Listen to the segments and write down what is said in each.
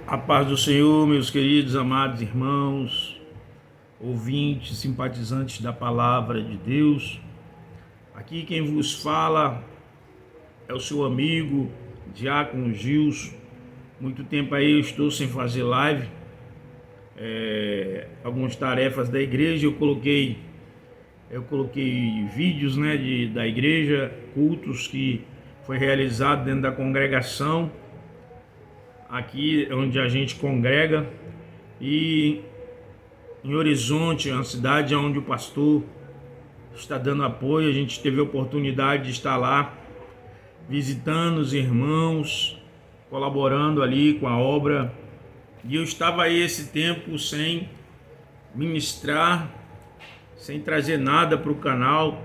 A paz do Senhor, meus queridos, amados irmãos, ouvintes, simpatizantes da palavra de Deus. Aqui quem vos fala é o seu amigo, Diácono Gilson. Muito tempo aí eu estou sem fazer live. Algumas tarefas da igreja eu coloquei vídeos, da igreja, cultos que foi realizado dentro da congregação. Aqui é onde a gente congrega, e em Horizonte, uma cidade onde o pastor está dando apoio, a gente teve a oportunidade de estar lá visitando os irmãos, colaborando ali com a obra, e eu estava aí esse tempo sem ministrar, sem trazer nada para o canal.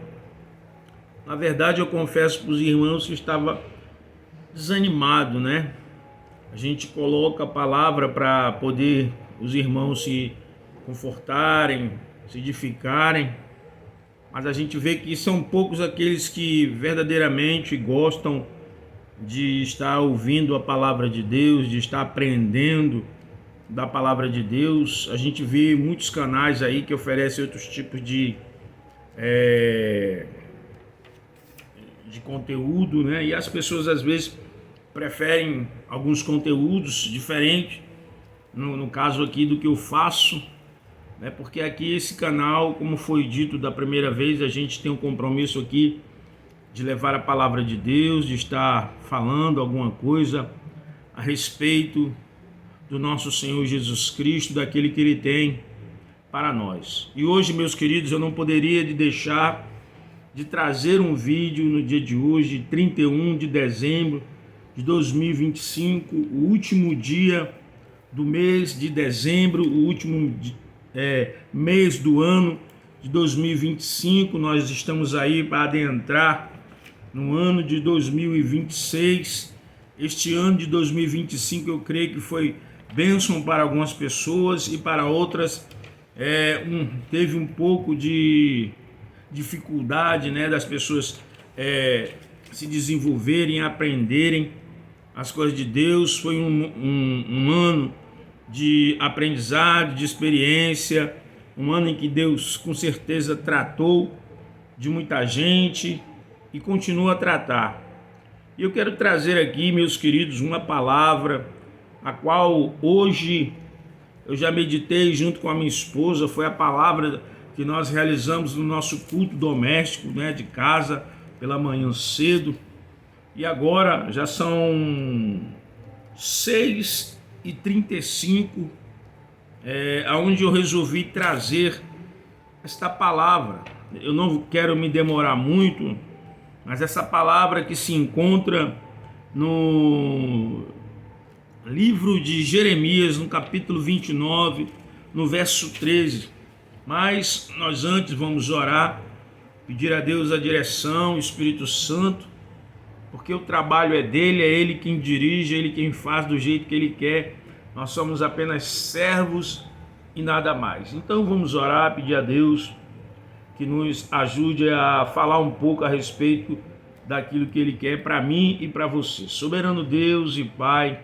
Na verdade, eu confesso para os irmãos que estava desanimado, A gente coloca a palavra para poder os irmãos se confortarem, se edificarem, mas a gente vê que são poucos aqueles que verdadeiramente gostam de estar ouvindo a palavra de Deus, de estar aprendendo da palavra de Deus. A gente vê muitos canais aí que oferecem outros tipos de conteúdo, E as pessoas às vezes preferem alguns conteúdos diferentes, no caso aqui do que eu faço, porque aqui esse canal, como foi dito da primeira vez, a gente tem um compromisso aqui de levar a palavra de Deus, de estar falando alguma coisa a respeito do nosso Senhor Jesus Cristo, daquele que Ele tem para nós. E hoje, meus queridos, eu não poderia deixar de trazer um vídeo no dia de hoje, 31 de dezembro de 2025, o último dia do mês de dezembro, o último mês do ano de 2025. Nós estamos aí para adentrar no ano de 2026. Este ano de 2025 eu creio que foi bênção para algumas pessoas e para outras teve um pouco de dificuldade, das pessoas se desenvolverem, aprenderem as coisas de Deus. Foi um ano de aprendizado, de experiência, um ano em que Deus com certeza tratou de muita gente e continua a tratar. E eu quero trazer aqui, meus queridos, uma palavra a qual hoje eu já meditei junto com a minha esposa. Foi a palavra que nós realizamos no nosso culto doméstico, de casa, pela manhã cedo. E agora já são 6h35, onde eu resolvi trazer esta palavra. Eu não quero me demorar muito, mas essa palavra que se encontra no livro de Jeremias, no capítulo 29, no verso 13. Mas nós antes vamos orar, pedir a Deus a direção, o Espírito Santo, porque o trabalho é dele, é ele quem dirige, é ele quem faz do jeito que ele quer. Nós somos apenas servos e nada mais. Então vamos orar, pedir a Deus que nos ajude a falar um pouco a respeito daquilo que ele quer para mim e para você. Soberano Deus e Pai,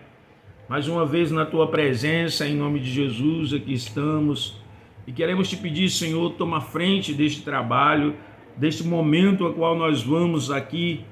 mais uma vez na tua presença, em nome de Jesus, aqui estamos e queremos te pedir, Senhor, toma frente deste trabalho, deste momento a qual nós vamos aqui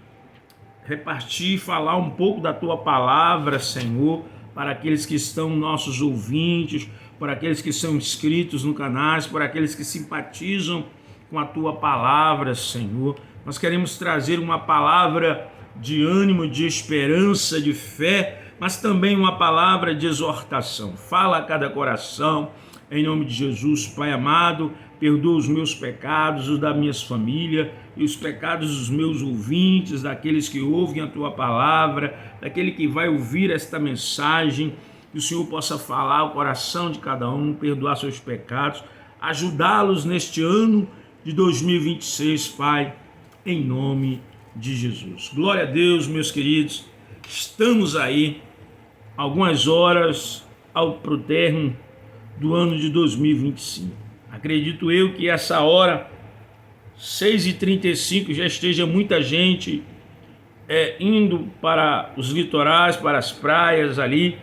repartir, falar um pouco da tua palavra, Senhor, para aqueles que estão nossos ouvintes, para aqueles que são inscritos no canal, para aqueles que simpatizam com a tua palavra, Senhor. Nós queremos trazer uma palavra de ânimo, de esperança, de fé, mas também uma palavra de exortação. Fala a cada coração, em nome de Jesus, Pai amado. Perdoa os meus pecados, os da minha família e os pecados dos meus ouvintes, daqueles que ouvem a tua palavra, daquele que vai ouvir esta mensagem. Que o Senhor possa falar ao coração de cada um, perdoar seus pecados, ajudá-los neste ano de 2026, Pai, em nome de Jesus. Glória a Deus, meus queridos. Estamos aí algumas horas pro término do ano de 2025. Acredito eu que essa hora, 6h35, já esteja muita gente indo para os litorais, para as praias ali,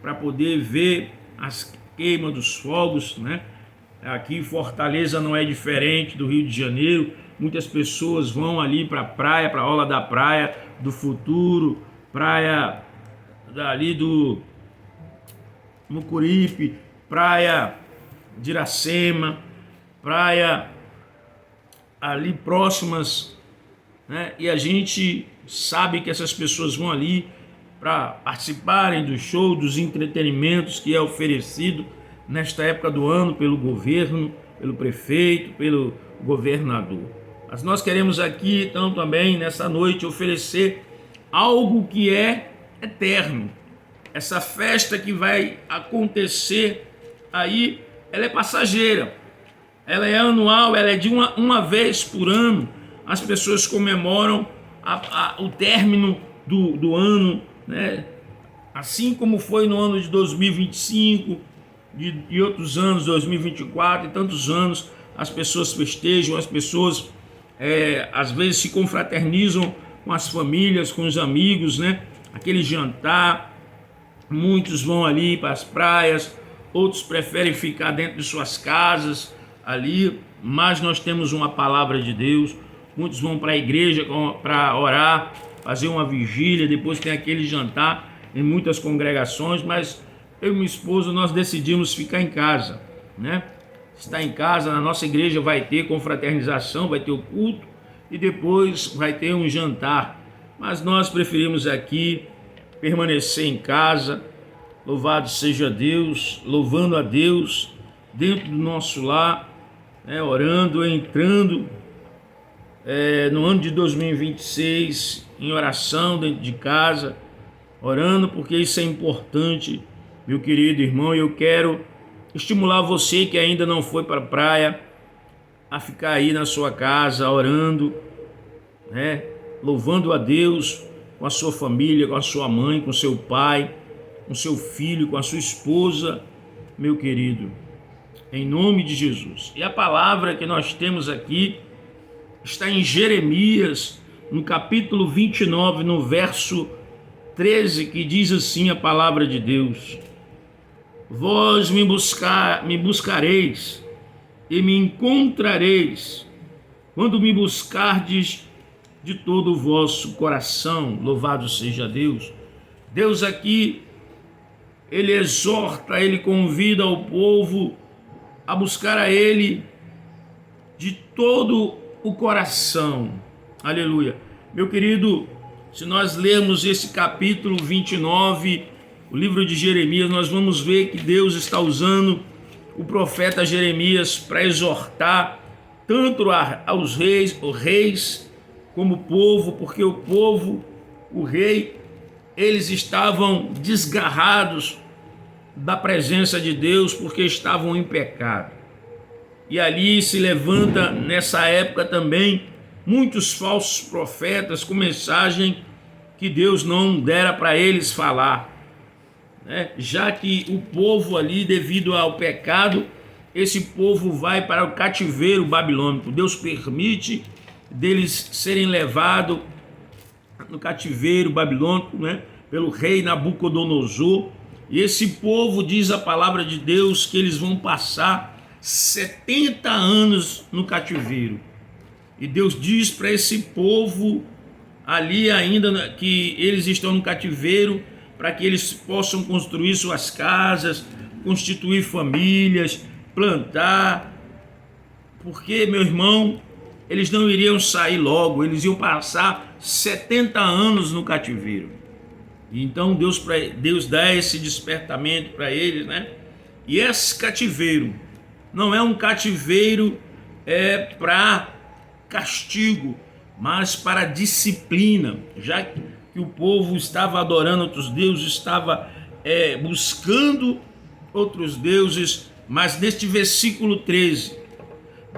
para poder ver as queimas dos fogos, né? Aqui Fortaleza não é diferente do Rio de Janeiro. Muitas pessoas vão ali para a praia, para a orla da Praia do Futuro, praia dali do Mucuripe, praia de Iracema, praia ali próximas, né? E a gente sabe que essas pessoas vão ali para participarem do show, dos entretenimentos que é oferecido nesta época do ano pelo governo, pelo prefeito, pelo governador. Mas nós queremos aqui, então, também nessa noite oferecer algo que é eterno. Essa festa que vai acontecer aí, ela é passageira, ela é anual, ela é de uma vez por ano. As pessoas comemoram o término do ano, né? Assim como foi no ano de 2025, de outros anos, 2024 e tantos anos, as pessoas festejam, as pessoas às vezes se confraternizam com as famílias, com os amigos, né? Aquele jantar, muitos vão ali para as praias, outros preferem ficar dentro de suas casas ali, mas nós temos uma palavra de Deus. Muitos vão para a igreja para orar, fazer uma vigília, depois tem aquele jantar em muitas congregações, mas eu e minha esposa nós decidimos ficar em casa, né? Estar em casa, na nossa igreja vai ter confraternização, vai ter o culto e depois vai ter um jantar, mas nós preferimos aqui permanecer em casa. Louvado seja Deus, louvando a Deus dentro do nosso lar, né? Orando, entrando no ano de 2026 em oração dentro de casa, orando, porque isso é importante, meu querido irmão. Eu quero estimular você que ainda não foi para a praia a ficar aí na sua casa orando, né? Louvando a Deus com a sua família, com a sua mãe, com seu pai, com seu filho, com a sua esposa, meu querido, em nome de Jesus. E a palavra que nós temos aqui está em Jeremias, no capítulo 29, no verso 13, que diz assim a palavra de Deus: Vós me buscareis e me encontrareis, quando me buscardes de todo o vosso coração. Louvado seja Deus. Deus aqui, ele exorta, ele convida o povo a buscar a ele de todo o coração. Aleluia. Meu querido, se nós lermos esse capítulo 29, o livro de Jeremias, nós vamos ver que Deus está usando o profeta Jeremias para exortar tanto aos reis como o povo, porque o povo, o rei, eles estavam desgarrados da presença de Deus porque estavam em pecado. E ali se levanta nessa época também muitos falsos profetas com mensagem que Deus não dera para eles falar, né? Já que o povo ali, devido ao pecado, esse povo vai para o cativeiro babilônico. Deus permite deles serem levados no cativeiro babilônico, né? Pelo rei Nabucodonosor. E esse povo, diz a palavra de Deus, que eles vão passar 70 anos no cativeiro. E Deus diz para esse povo ali ainda que eles estão no cativeiro para que eles possam construir suas casas, constituir famílias, plantar. Porque, meu irmão, eles não iriam sair logo, eles iam passar 70 anos no cativeiro. Então Deus dá esse despertamento para eles, né? E esse cativeiro não é um cativeiro para castigo, mas para disciplina, já que o povo estava adorando outros deuses, estava buscando outros deuses. Mas neste versículo 13,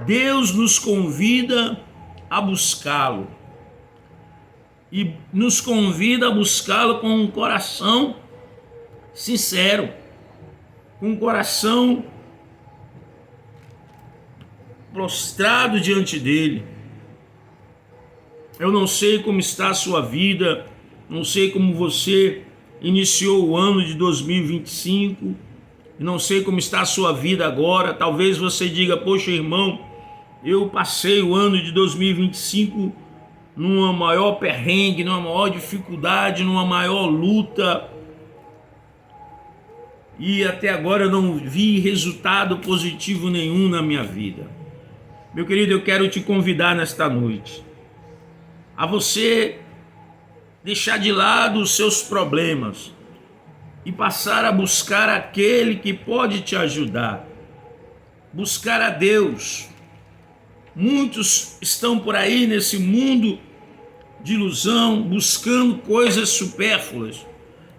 Deus nos convida a buscá-lo, e nos convida a buscá-lo com um coração sincero, com um coração prostrado diante dele. Eu não sei como está a sua vida, não sei como você iniciou o ano de 2025, não sei como está a sua vida agora. Talvez você diga: poxa, irmão, eu passei o ano de 2025 numa maior perrengue, numa maior dificuldade, numa maior luta, e até agora eu não vi resultado positivo nenhum na minha vida. Meu querido, eu quero te convidar nesta noite a você deixar de lado os seus problemas e passar a buscar aquele que pode te ajudar. Buscar a Deus. Muitos estão por aí nesse mundo de ilusão, buscando coisas supérfluas,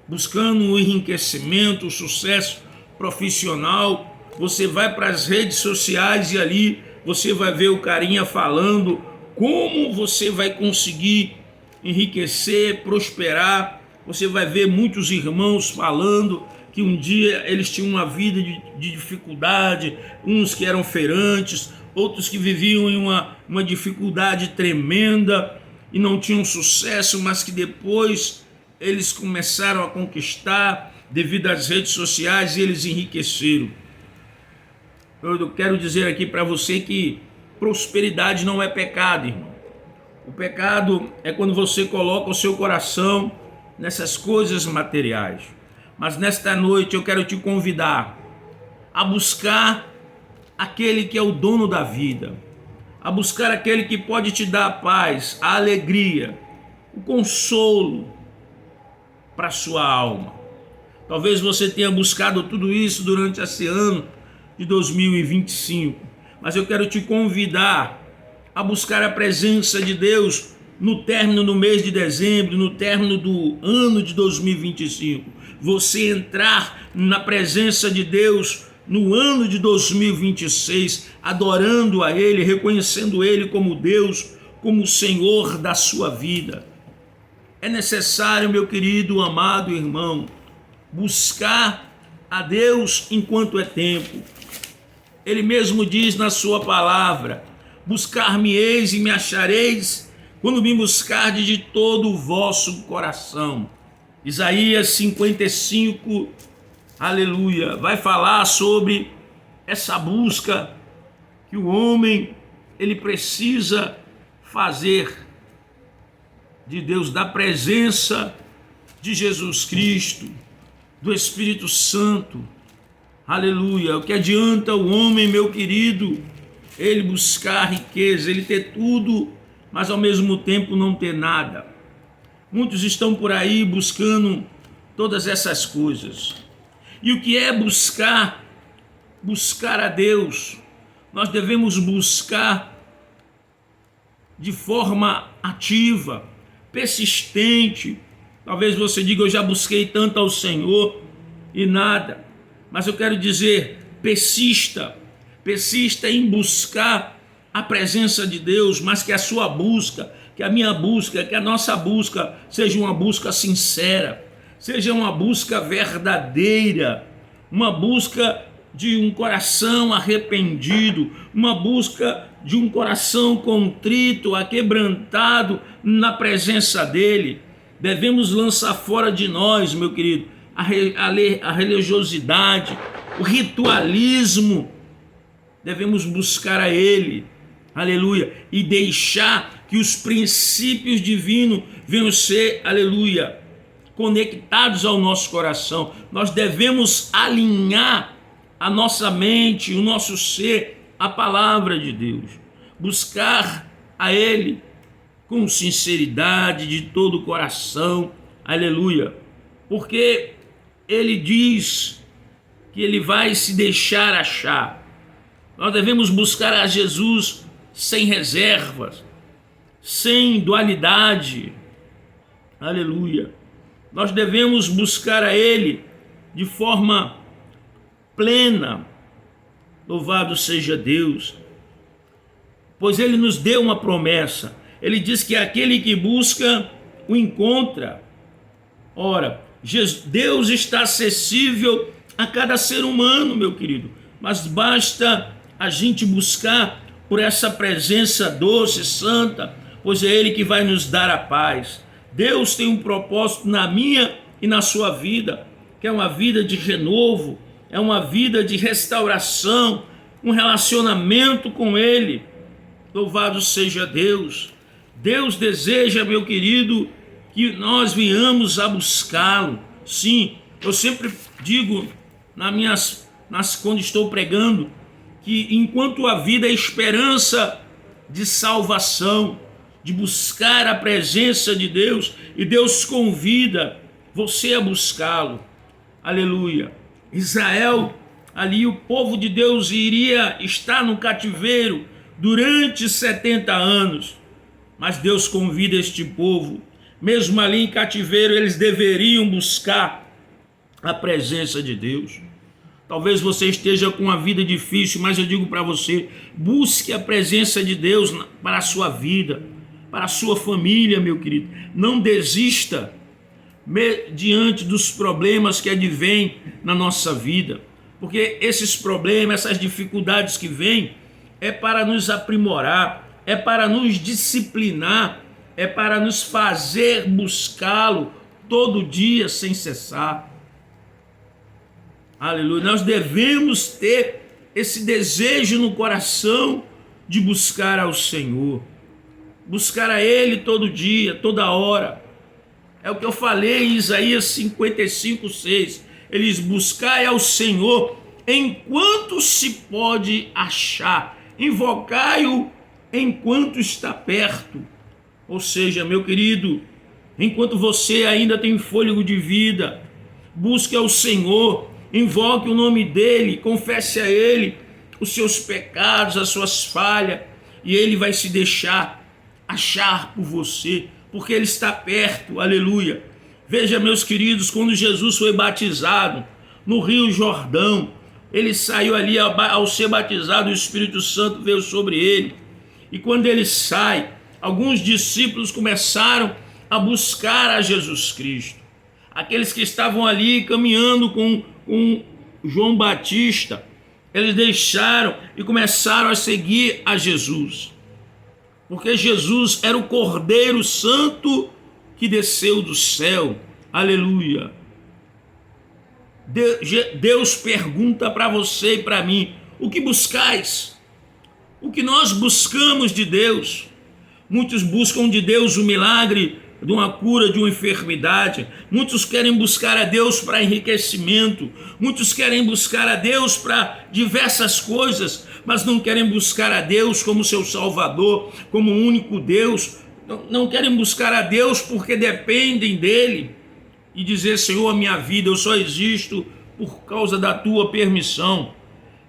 buscando o enriquecimento, o sucesso profissional. Você vai para as redes sociais e ali você vai ver o carinha falando como você vai conseguir enriquecer, prosperar. Você vai ver muitos irmãos falando que um dia eles tinham uma vida de dificuldade, uns que eram feirantes, outros que viviam em uma dificuldade tremenda e não tinham sucesso, mas que depois eles começaram a conquistar devido às redes sociais e eles enriqueceram. Eu quero dizer aqui para você que prosperidade não é pecado, irmão. O pecado é quando você coloca o seu coração nessas coisas materiais. Mas nesta noite eu quero te convidar a buscar aquele que é o dono da vida, a buscar aquele que pode te dar a paz, a alegria, o consolo para a sua alma. Talvez você tenha buscado tudo isso durante esse ano de 2025, mas eu quero te convidar a buscar a presença de Deus no término do mês de dezembro, no término do ano de 2025. Você entrar na presença de Deus no ano de 2026, adorando a Ele, reconhecendo Ele como Deus, como o Senhor da sua vida. É necessário, meu querido, amado irmão, buscar a Deus enquanto é tempo. Ele mesmo diz na sua palavra: buscar-me-eis e me achareis, quando me buscardes de todo o vosso coração. Isaías 55, aleluia, vai falar sobre essa busca que o homem ele precisa fazer de Deus, da presença de Jesus Cristo, do Espírito Santo. Aleluia. O que adianta o homem, meu querido, ele buscar riqueza, ele ter tudo, mas ao mesmo tempo não ter nada? Muitos estão por aí buscando todas essas coisas. E o que é buscar? Buscar a Deus. Nós devemos buscar de forma ativa, persistente. Talvez você diga: eu já busquei tanto ao Senhor e nada. Mas eu quero dizer: persista em buscar a presença de Deus, mas que a sua busca, que a minha busca, que a nossa busca seja uma busca sincera, seja uma busca verdadeira, uma busca de um coração arrependido, uma busca de um coração contrito, aquebrantado na presença dele. Devemos lançar fora de nós, meu querido, a religiosidade, o ritualismo. Devemos buscar a ele, aleluia, e deixar que os princípios divinos venham ser, aleluia, conectados ao nosso coração. Nós devemos alinhar a nossa mente, o nosso ser, a palavra de Deus. Buscar a ele com sinceridade, de todo o coração, aleluia, porque ele diz que ele vai se deixar achar. Nós devemos buscar a Jesus sem reservas, sem dualidade, aleluia. Nós devemos buscar a ele de forma plena, louvado seja Deus, pois ele nos deu uma promessa. Ele diz que aquele que busca o encontra. Ora, Deus está acessível a cada ser humano, meu querido, mas basta a gente buscar por essa presença doce, santa, pois é ele que vai nos dar a paz. Deus tem um propósito na minha e na sua vida, que é uma vida de renovo, é uma vida de restauração, um relacionamento com Ele. Louvado seja Deus. Deus deseja, meu querido, que nós venhamos a buscá-lo. Sim, eu sempre digo quando estou pregando, que enquanto a vida é esperança de salvação, de buscar a presença de Deus, e Deus convida você a buscá-lo. Aleluia. Israel, ali o povo de Deus iria estar no cativeiro durante 70 anos, mas Deus convida este povo, mesmo ali em cativeiro, eles deveriam buscar a presença de Deus. Talvez você esteja com uma vida difícil, mas eu digo para você, busque a presença de Deus para a sua vida, para a sua família, meu querido. Não desista diante dos problemas que advêm na nossa vida, porque esses problemas, essas dificuldades que vêm, é para nos aprimorar, é para nos disciplinar, é para nos fazer buscá-lo todo dia sem cessar. Aleluia. Nós devemos ter esse desejo no coração de buscar ao Senhor, buscar a Ele todo dia, toda hora. É o que eu falei em Isaías 55:6. Ele diz: buscai ao Senhor enquanto se pode achar, invocai-o enquanto está perto. Ou seja, meu querido, enquanto você ainda tem fôlego de vida, busque ao Senhor, invoque o nome dEle, confesse a Ele os seus pecados, as suas falhas, e Ele vai se deixar achar por você, porque Ele está perto. Aleluia. Veja, meus queridos, quando Jesus foi batizado no Rio Jordão, ele saiu ali, ao ser batizado, o Espírito Santo veio sobre ele, e quando ele sai, alguns discípulos começaram a buscar a Jesus Cristo. Aqueles que estavam ali caminhando com João Batista, eles deixaram e começaram a seguir a Jesus, porque Jesus era o Cordeiro Santo que desceu do céu. Aleluia. Deus pergunta para você e para mim: o que buscais? O que nós buscamos de Deus? Muitos buscam de Deus o milagre de uma cura de uma enfermidade. Muitos querem buscar a Deus para enriquecimento. Muitos querem buscar a Deus para diversas coisas, mas não querem buscar a Deus como seu Salvador, como o único Deus. Não querem buscar a Deus porque dependem dEle e dizer: Senhor, a minha vida, eu só existo por causa da tua permissão.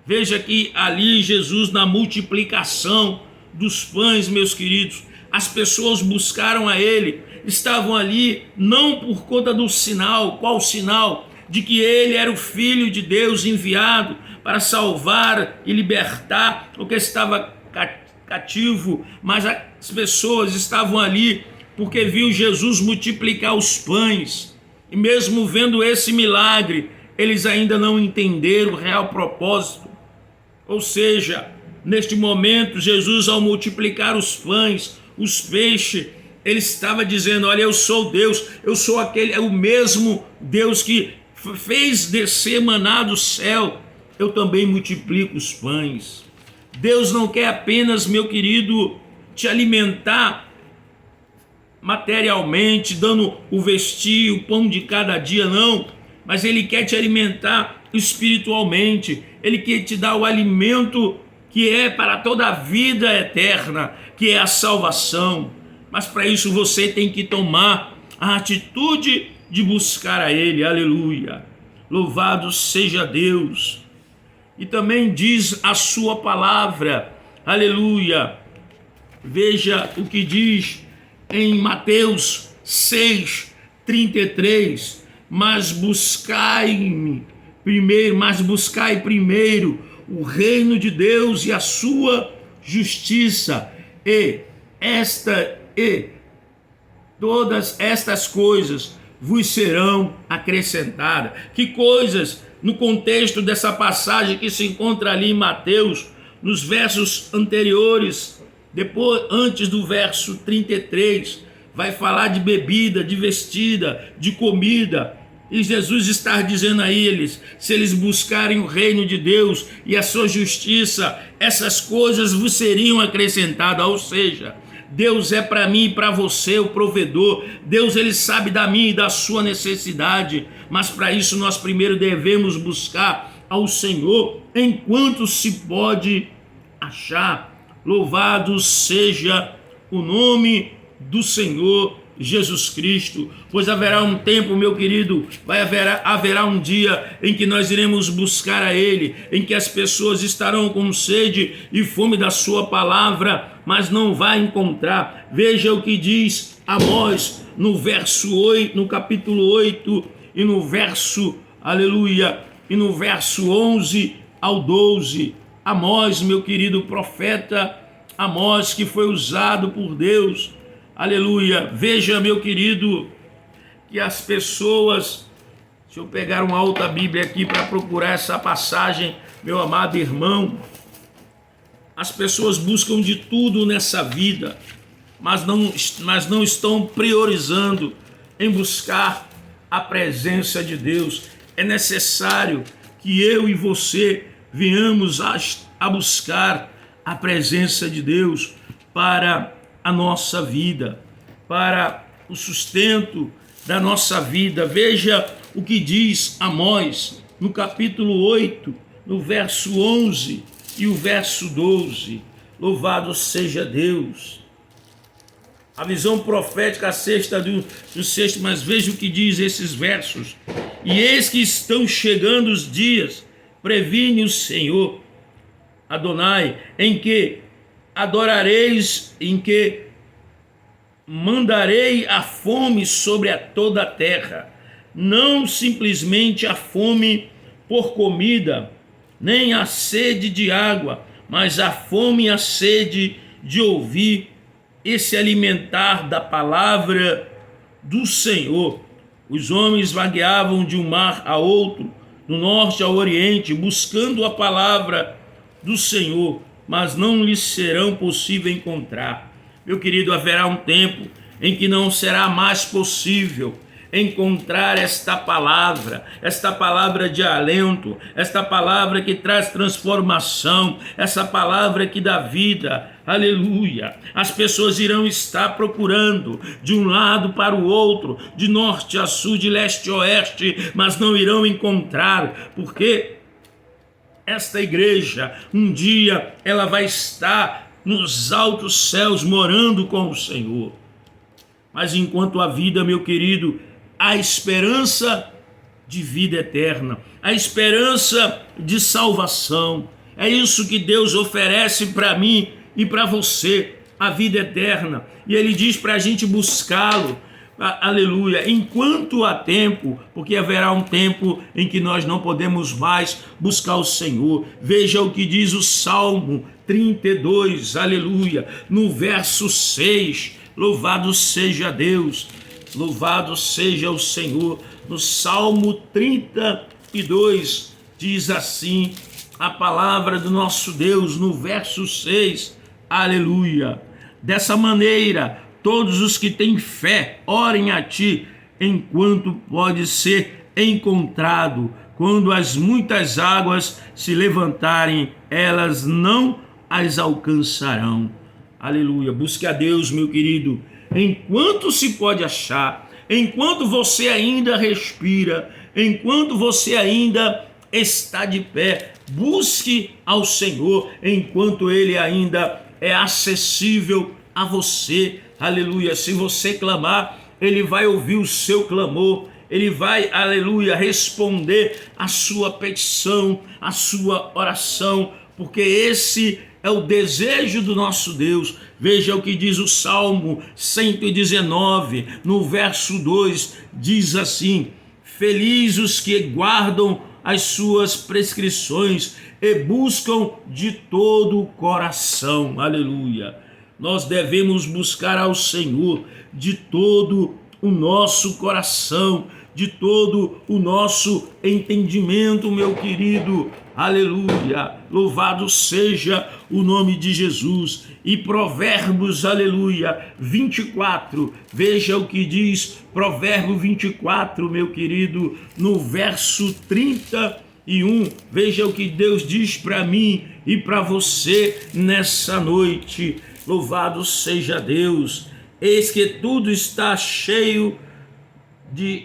Veja que ali Jesus, na multiplicação dos pães, meus queridos, as pessoas buscaram a Ele, estavam ali não por conta do sinal. Qual sinal? De que Ele era o Filho de Deus enviado para salvar e libertar o que estava cativo, mas as pessoas estavam ali porque viu Jesus multiplicar os pães, e mesmo vendo esse milagre, eles ainda não entenderam o real propósito. Ou seja, neste momento, Jesus, ao multiplicar os pães, os peixes, ele estava dizendo: olha, eu sou Deus, eu sou o mesmo Deus que fez descer maná do céu, eu também multiplico os pães. Deus não quer apenas, meu querido, te alimentar materialmente, dando o vestir, o pão de cada dia, não, mas Ele quer te alimentar espiritualmente. Ele quer te dar o alimento que é para toda a vida eterna, que é a salvação. Mas para isso você tem que tomar a atitude de buscar a Ele. Aleluia. Louvado seja Deus. E também diz a sua palavra, aleluia. Veja o que diz em Mateus 6:33, mas buscai primeiro o reino de Deus e a sua justiça, e todas estas coisas vos serão acrescentadas. Que coisas? No contexto dessa passagem que se encontra ali em Mateus, nos versos anteriores, antes do verso 33, vai falar de bebida, de vestida, de comida. E Jesus está dizendo a eles: se eles buscarem o reino de Deus e a sua justiça, essas coisas vos seriam acrescentadas. Ou seja, Deus é para mim e para você o provedor. Deus, ele sabe da minha e da sua necessidade, mas para isso nós primeiro devemos buscar ao Senhor enquanto se pode achar. Louvado seja o nome do Senhor Jesus Cristo, pois haverá um tempo, meu querido, haverá um dia em que nós iremos buscar a Ele, em que as pessoas estarão com sede e fome da sua palavra, mas não vai encontrar. Veja o que diz Amós no verso 8, no capítulo 8 e no verso, aleluia, e no verso 11 ao 12. Amós, meu querido profeta Amós, que foi usado por Deus, aleluia. Veja, meu querido, que as pessoas, deixa eu pegar uma outra Bíblia aqui para procurar essa passagem, meu amado irmão. As pessoas buscam de tudo nessa vida, mas não estão priorizando em buscar a presença de Deus. É necessário que eu e você venhamos a buscar a presença de Deus para a nossa vida, para o sustento da nossa vida. Veja o que diz Amós no capítulo 8, no verso 11 e o verso 12. Louvado seja Deus. A visão profética, a sexta do sexto, mas veja o que diz esses versos. E eis que estão chegando os dias, previne o Senhor, Adonai, em que adorareis, em que mandarei a fome sobre toda a terra, não simplesmente a fome por comida, nem a sede de água, mas a fome e a sede de ouvir e se alimentar da palavra do Senhor. Os homens vagueavam de um mar a outro, do norte ao oriente, buscando a palavra do Senhor, mas não lhes serão possível encontrar. Meu querido, haverá um tempo em que não será mais possível encontrar esta palavra de alento, esta palavra que traz transformação, essa palavra que dá vida, aleluia. As pessoas irão estar procurando de um lado para o outro, de norte a sul, de leste a oeste, mas não irão encontrar, porque esta igreja, um dia, ela vai estar nos altos céus, morando com o Senhor. Mas enquanto a vida, meu querido, a esperança de vida eterna, a esperança de salvação, é isso que Deus oferece para mim e para você, a vida eterna. E Ele diz para a gente buscá-lo, aleluia, enquanto há tempo, porque haverá um tempo em que nós não podemos mais buscar o Senhor. Veja o que diz o Salmo 32, aleluia, no verso 6, louvado seja Deus, louvado seja o Senhor. No Salmo 32 diz assim a palavra do nosso Deus, no verso 6, aleluia. Dessa maneira, todos os que têm fé, orem a ti, enquanto pode ser encontrado. Quando as muitas águas se levantarem, elas não as alcançarão. Aleluia. Busque a Deus, meu querido, enquanto se pode achar, enquanto você ainda respira, enquanto você ainda está de pé. Busque ao Senhor enquanto Ele ainda é acessível a você. Aleluia. Se você clamar, Ele vai ouvir o seu clamor. Ele vai, aleluia, responder a sua petição, a sua oração, porque esse é o desejo do nosso Deus. Veja o que diz o Salmo 119, no verso 2, diz assim: felizes os que guardam as suas prescrições e buscam de todo o coração. Aleluia. Nós devemos buscar ao Senhor de todo o nosso coração, de todo o nosso entendimento, meu querido. Aleluia, louvado seja o nome de Jesus. E Provérbios, aleluia, 24, veja o que diz Provérbio 24, meu querido, no verso 31, veja o que Deus diz para mim e para você nessa noite. Louvado seja Deus. Eis que tudo está cheio de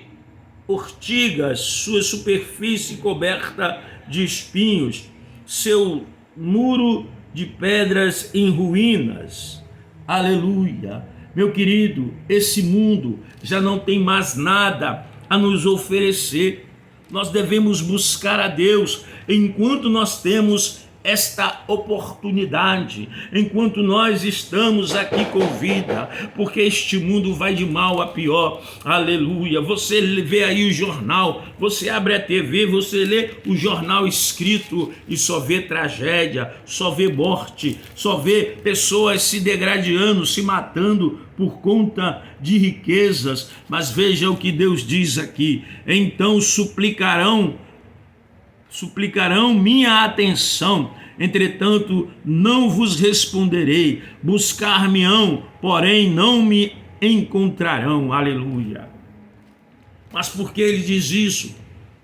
ortigas, sua superfície coberta de espinhos, seu muro de pedras em ruínas. Aleluia. Meu querido, esse mundo já não tem mais nada a nos oferecer. Nós devemos buscar a Deus enquanto nós temos esta oportunidade, enquanto nós estamos aqui com vida, porque este mundo vai de mal a pior. Aleluia. Você vê aí o jornal, você abre a TV, você lê o jornal escrito e só vê tragédia, só vê morte, só vê pessoas se degradando, se matando por conta de riquezas. Mas veja o que Deus diz aqui: então suplicarão minha atenção, entretanto não vos responderei, buscar-me-ão, porém não me encontrarão. Aleluia. Mas por que ele diz isso?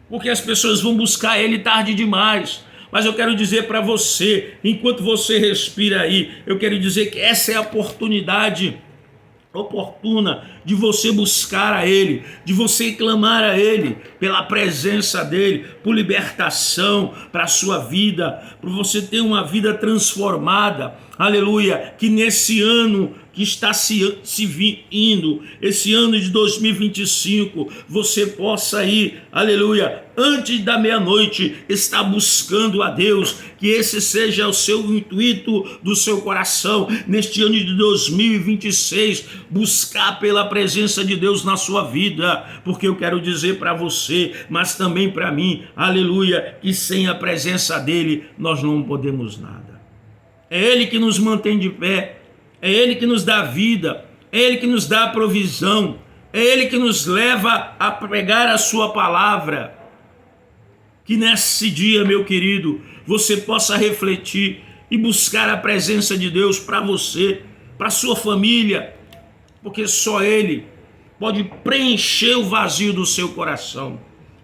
Porque as pessoas vão buscar ele tarde demais. Mas eu quero dizer para você, enquanto você respira aí, eu quero dizer que essa é a oportunidade oportuna de você buscar a Ele, de você clamar a Ele pela presença dEle, por libertação para a sua vida, para você ter uma vida transformada. Aleluia, que nesse ano que está se indo, esse ano de 2025, você possa ir, aleluia, antes da meia-noite, estar buscando a Deus, que esse seja o seu intuito do seu coração, neste ano de 2026, buscar pela presença de Deus na sua vida, porque eu quero dizer para você, mas também para mim, aleluia, que sem a presença dEle, nós não podemos nada. É Ele que nos mantém de pé, é Ele que nos dá vida, é Ele que nos dá provisão, é Ele que nos leva a pregar a sua palavra. Que nesse dia, meu querido, você possa refletir e buscar a presença de Deus para você, para sua família, porque só Ele pode preencher o vazio do seu coração.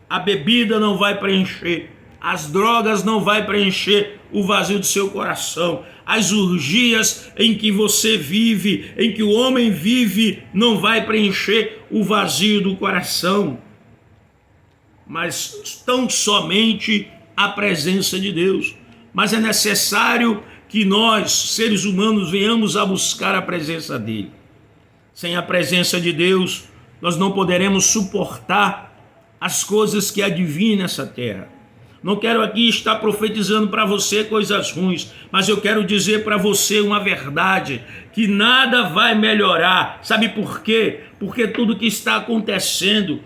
A bebida não vai preencher, as drogas não vai preencher o vazio do seu coração. As orgias em que você vive, em que o homem vive, não vai preencher o vazio do coração. Mas tão somente a presença de Deus. Mas é necessário que nós, seres humanos, venhamos a buscar a presença dele. Sem a presença de Deus, nós não poderemos suportar as coisas que advêm nessa terra. Não quero aqui estar profetizando para você coisas ruins, mas eu quero dizer para você uma verdade, que nada vai melhorar. Sabe por quê? Porque tudo que está acontecendo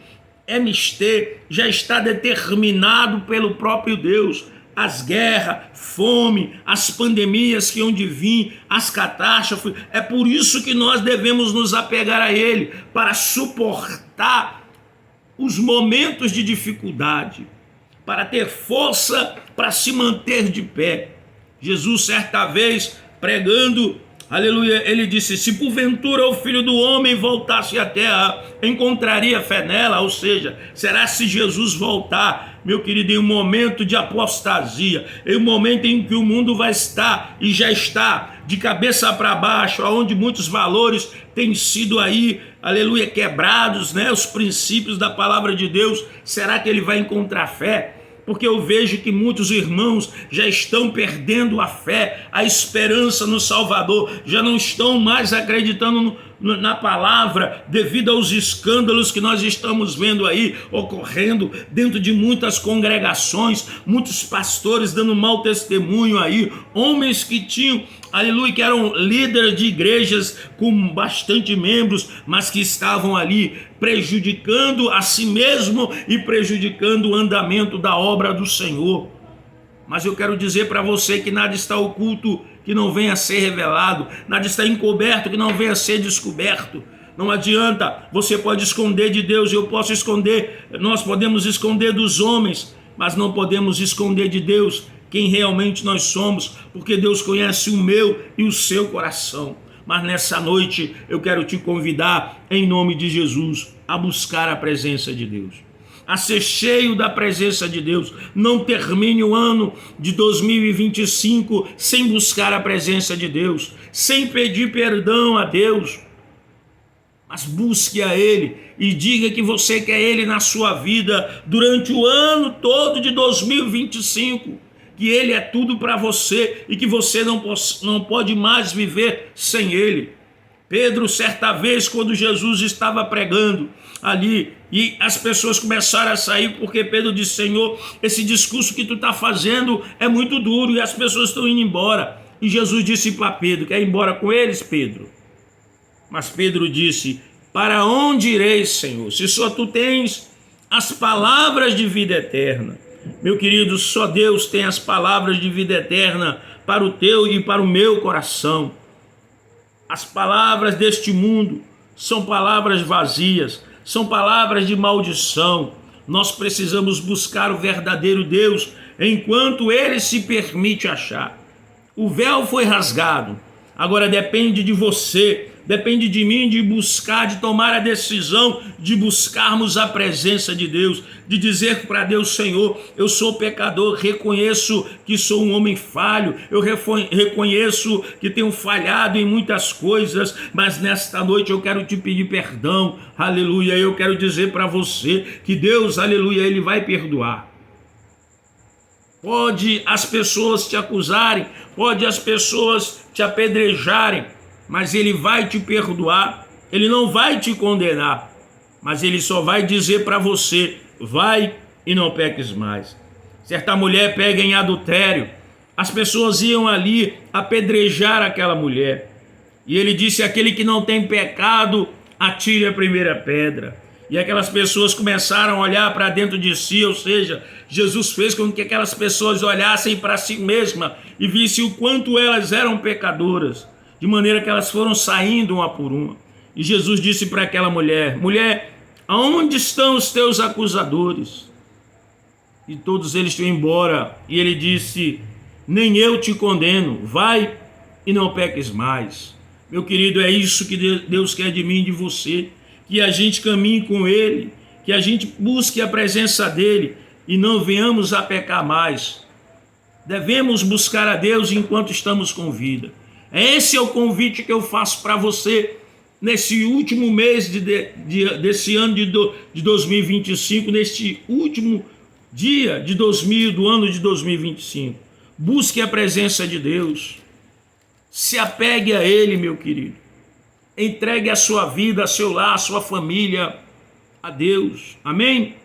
já está determinado pelo próprio Deus. As guerras, fome, as pandemias que hão de vir, as catástrofes. É por isso que nós devemos nos apegar a Ele, para suportar os momentos de dificuldade, para ter força para se manter de pé. Jesus, certa vez, pregando, aleluia, ele disse: se porventura o Filho do Homem voltasse à terra, encontraria fé nela? Ou seja, será se Jesus voltar, meu querido, em um momento de apostasia, em um momento em que o mundo vai estar e já está de cabeça para baixo, onde muitos valores têm sido aí, aleluia, quebrados, né? Os princípios da palavra de Deus, será que ele vai encontrar fé? Porque eu vejo que muitos irmãos já estão perdendo a fé, a esperança no Salvador, já não estão mais acreditando na palavra, devido aos escândalos que nós estamos vendo aí ocorrendo dentro de muitas congregações, muitos pastores dando mau testemunho aí, homens que tinham, aleluia, que eram líderes de igrejas com bastante membros, mas que estavam ali prejudicando a si mesmo e prejudicando o andamento da obra do Senhor. Mas eu quero dizer para você que nada está oculto que não venha a ser revelado, nada está encoberto que não venha a ser descoberto. Não adianta, você pode esconder de Deus, eu posso esconder, nós podemos esconder dos homens, mas não podemos esconder de Deus quem realmente nós somos, porque Deus conhece o meu e o seu coração. Mas nessa noite eu quero te convidar, em nome de Jesus, a buscar a presença de Deus, a ser cheio da presença de Deus. Não termine o ano de 2025 sem buscar a presença de Deus, sem pedir perdão a Deus, mas busque a Ele e diga que você quer Ele na sua vida durante o ano todo de 2025, que Ele é tudo para você e que você não pode mais viver sem Ele. Pedro, certa vez, quando Jesus estava pregando ali, e as pessoas começaram a sair, porque Pedro disse: Senhor, esse discurso que tu está fazendo é muito duro e as pessoas estão indo embora. E Jesus disse para Pedro: quer ir embora com eles, Pedro? Mas Pedro disse: para onde irei, Senhor, se só tu tens as palavras de vida eterna? Meu querido, só Deus tem as palavras de vida eterna para o teu e para o meu coração. As palavras deste mundo são palavras vazias, são palavras de maldição. Nós precisamos buscar o verdadeiro Deus enquanto Ele se permite achar. O véu foi rasgado, agora depende de você, depende de mim de buscar, de tomar a decisão de buscarmos a presença de Deus, de dizer para Deus: Senhor, eu sou pecador, reconheço que sou um homem falho, eu reconheço que tenho falhado em muitas coisas, mas nesta noite eu quero te pedir perdão, aleluia. Eu quero dizer para você que Deus, aleluia, Ele vai perdoar. Pode as pessoas te acusarem, pode as pessoas te apedrejarem, mas Ele vai te perdoar, Ele não vai te condenar, mas Ele só vai dizer para você: vai e não peques mais. Certa mulher pega em adultério, as pessoas iam ali apedrejar aquela mulher, e Ele disse: aquele que não tem pecado, atire a primeira pedra. E aquelas pessoas começaram a olhar para dentro de si, ou seja, Jesus fez com que aquelas pessoas olhassem para si mesmas e vissem o quanto elas eram pecadoras, de maneira que elas foram saindo uma por uma. E Jesus disse para aquela mulher: mulher, aonde estão os teus acusadores? E todos eles foram embora. E Ele disse: nem eu te condeno, vai e não peques mais. Meu querido, é isso que Deus quer de mim e de você, que a gente caminhe com Ele, que a gente busque a presença dEle e não venhamos a pecar mais. Devemos buscar a Deus enquanto estamos com vida. Esse é o convite que eu faço para você nesse último mês desse ano de 2025, neste último dia do ano de 2025. Busque a presença de Deus. Se apegue a Ele, meu querido. Entregue a sua vida, a seu lar, a sua família a Deus. Amém?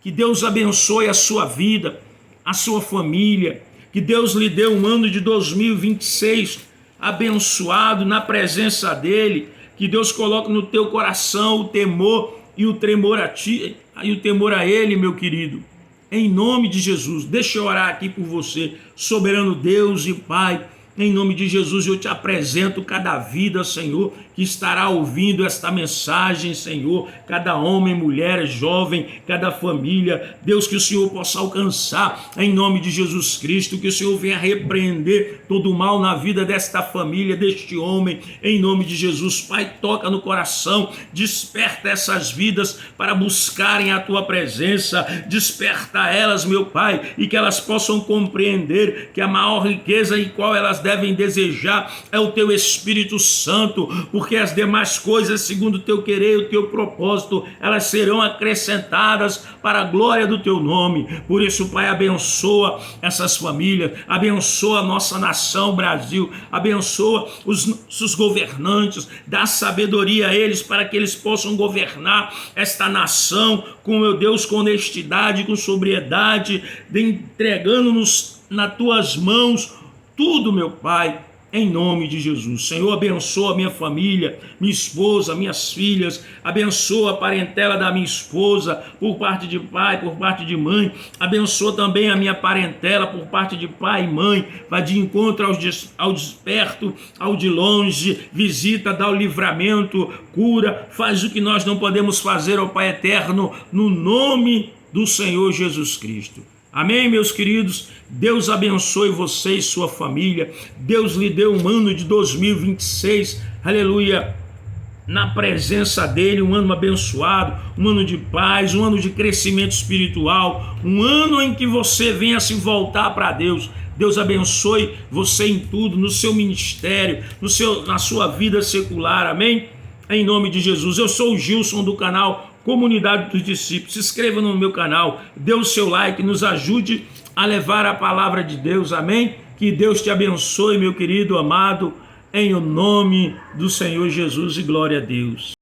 Que Deus abençoe a sua vida, a sua família. Que Deus lhe dê um ano de 2026 abençoado na presença dEle. Que Deus coloque no teu coração o temor e o tremor a ti e o temor a Ele, meu querido. Em nome de Jesus, deixa eu orar aqui por você. Soberano Deus e Pai, em nome de Jesus, eu te apresento cada vida, Senhor, que estará ouvindo esta mensagem, Senhor, cada homem, mulher, jovem, cada família. Deus, que o Senhor possa alcançar, em nome de Jesus Cristo, que o Senhor venha repreender todo o mal na vida desta família, deste homem, em nome de Jesus. Pai, toca no coração, desperta essas vidas para buscarem a Tua presença, desperta elas, meu Pai, e que elas possam compreender que a maior riqueza em qual elas devem desejar é o Teu Espírito Santo, porque as demais coisas, segundo o Teu querer e o Teu propósito, elas serão acrescentadas para a glória do Teu nome. Por isso, Pai, abençoa essas famílias, abençoa a nossa nação, Brasil, abençoa os governantes, dá sabedoria a eles para que eles possam governar esta nação com, meu Deus, com honestidade, com sobriedade, entregando-nos nas Tuas mãos tudo, meu Pai, em nome de Jesus. Senhor, abençoa a minha família, minha esposa, minhas filhas, abençoa a parentela da minha esposa, por parte de pai, por parte de mãe, abençoa também a minha parentela, por parte de pai e mãe, vai de encontro ao desperto, ao de longe, visita, dá o livramento, cura, faz o que nós não podemos fazer, ó Pai eterno, no nome do Senhor Jesus Cristo. Amém, meus queridos? Deus abençoe você e sua família. Deus lhe deu um ano de 2026, aleluia, na presença dele, um ano abençoado, um ano de paz, um ano de crescimento espiritual, um ano em que você venha se voltar para Deus. Deus abençoe você em tudo, no seu ministério, na sua vida secular, amém? Em nome de Jesus. Eu sou o Gilson do canal Comunidade dos Discípulos. Se inscreva no meu canal, dê o seu like, nos ajude a levar a palavra de Deus, amém? Que Deus te abençoe, meu querido, amado, em o nome do Senhor Jesus, e glória a Deus.